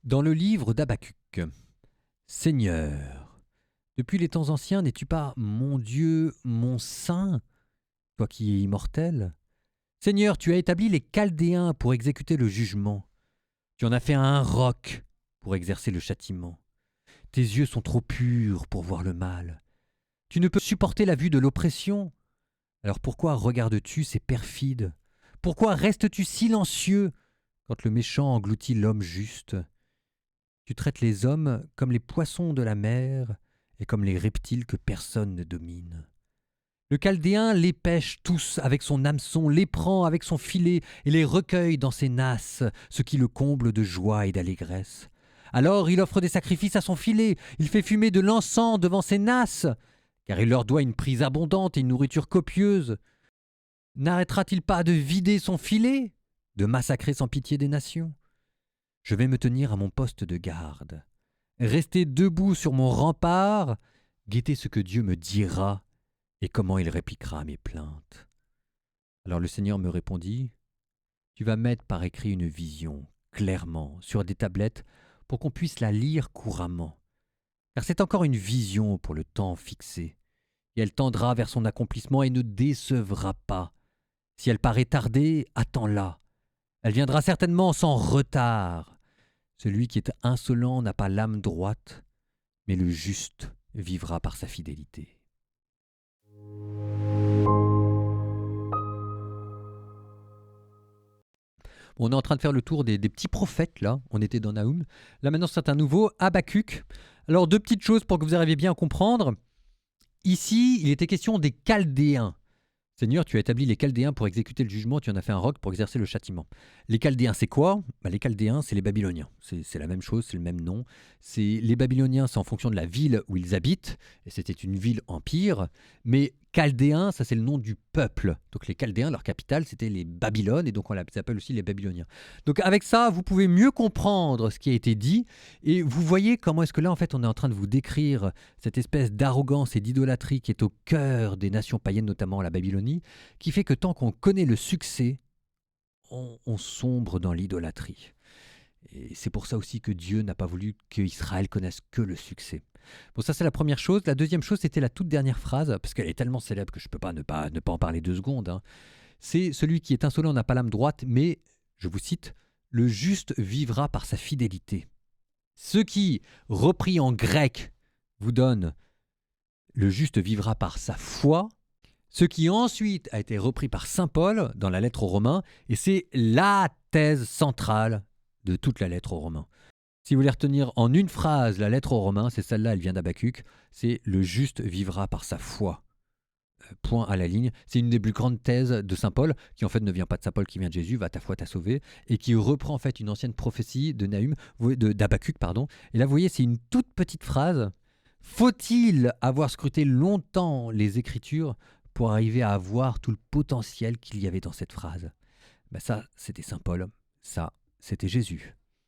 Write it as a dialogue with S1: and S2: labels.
S1: Dans le livre d'Habacuc, Seigneur, depuis les temps anciens, n'es-tu pas mon Dieu, mon Saint, toi qui es immortel? Seigneur, tu as établi les Chaldéens pour exécuter le jugement. Tu en as fait un roc pour exercer le châtiment. Tes yeux sont trop purs pour voir le mal. Tu ne peux supporter la vue de l'oppression. Alors pourquoi regardes-tu ces perfides? Pourquoi restes-tu silencieux quand le méchant engloutit l'homme juste? Tu traites les hommes comme les poissons de la mer et comme les reptiles que personne ne domine. Le Chaldéen les pêche tous avec son hameçon, les prend avec son filet et les recueille dans ses nasses, ce qui le comble de joie et d'allégresse. Alors il offre des sacrifices à son filet, il fait fumer de l'encens devant ses nasses, car il leur doit une prise abondante et une nourriture copieuse. N'arrêtera-t-il pas de vider son filet, de massacrer sans pitié des nations? Je vais me tenir à mon poste de garde, rester debout sur mon rempart, guetter ce que Dieu me dira et comment il répliquera à mes plaintes. Alors le Seigneur me répondit, tu vas mettre par écrit une vision, clairement, sur des tablettes, pour qu'on puisse la lire couramment. Car c'est encore une vision pour le temps fixé, et elle tendra vers son accomplissement et ne décevra pas. Si elle paraît tarder, attends-la. Elle viendra certainement sans retard. Celui qui est insolent n'a pas l'âme droite, mais le juste vivra par sa fidélité. On est en train de faire le tour des petits prophètes, là. On était dans Naoum. Là, maintenant, c'est un nouveau Habacuc. Alors, deux petites choses pour que vous arriviez bien à comprendre. Ici, il était question des Chaldéens. Seigneur, tu as établi les Chaldéens pour exécuter le jugement, tu en as fait un roc pour exercer le châtiment. Les Chaldéens, c'est quoi? Les Chaldéens, c'est les Babyloniens. C'est la même chose, c'est le même nom. Les Babyloniens, c'est en fonction de la ville où ils habitent, et c'était une ville empire. Mais Chaldéens, ça c'est le nom du peuple. Donc les Chaldéens, leur capitale, c'était les Babylones, et donc on les appelle aussi les Babyloniens. Donc avec ça, vous pouvez mieux comprendre ce qui a été dit, et vous voyez comment est-ce que là, en fait, on est en train de vous décrire cette espèce d'arrogance et d'idolâtrie qui est au cœur des nations païennes, notamment la Babylonie, qui fait que tant qu'on connaît le succès, on sombre dans l'idolâtrie. Et c'est pour ça aussi que Dieu n'a pas voulu qu'Israël connaisse que le succès. Bon, ça c'est la première chose. La deuxième chose, c'était la toute dernière phrase, parce qu'elle est tellement célèbre que je ne peux pas ne pas en parler 2 secondes. C'est celui qui est insolent n'a pas l'âme droite, mais, je vous cite, le juste vivra par sa fidélité. Ce qui, repris en grec, vous donne le juste vivra par sa foi, ce qui ensuite a été repris par saint Paul dans la lettre aux Romains, et c'est la thèse centrale de toute la lettre aux Romains. Si vous voulez retenir en une phrase la lettre aux Romains, c'est celle-là, elle vient d'Habacuc, c'est le juste vivra par sa foi. Point à la ligne. C'est une des plus grandes thèses de saint Paul, qui en fait ne vient pas de saint Paul, qui vient de Jésus, va ta foi t'a sauvé, et qui reprend en fait une ancienne prophétie de Nahum, d'Habacuc, pardon. Et là, vous voyez, c'est une toute petite phrase. Faut-il avoir scruté longtemps les Écritures pour arriver à voir tout le potentiel qu'il y avait dans cette phrase? Ça, c'était saint Paul. Ça, c'était Jésus.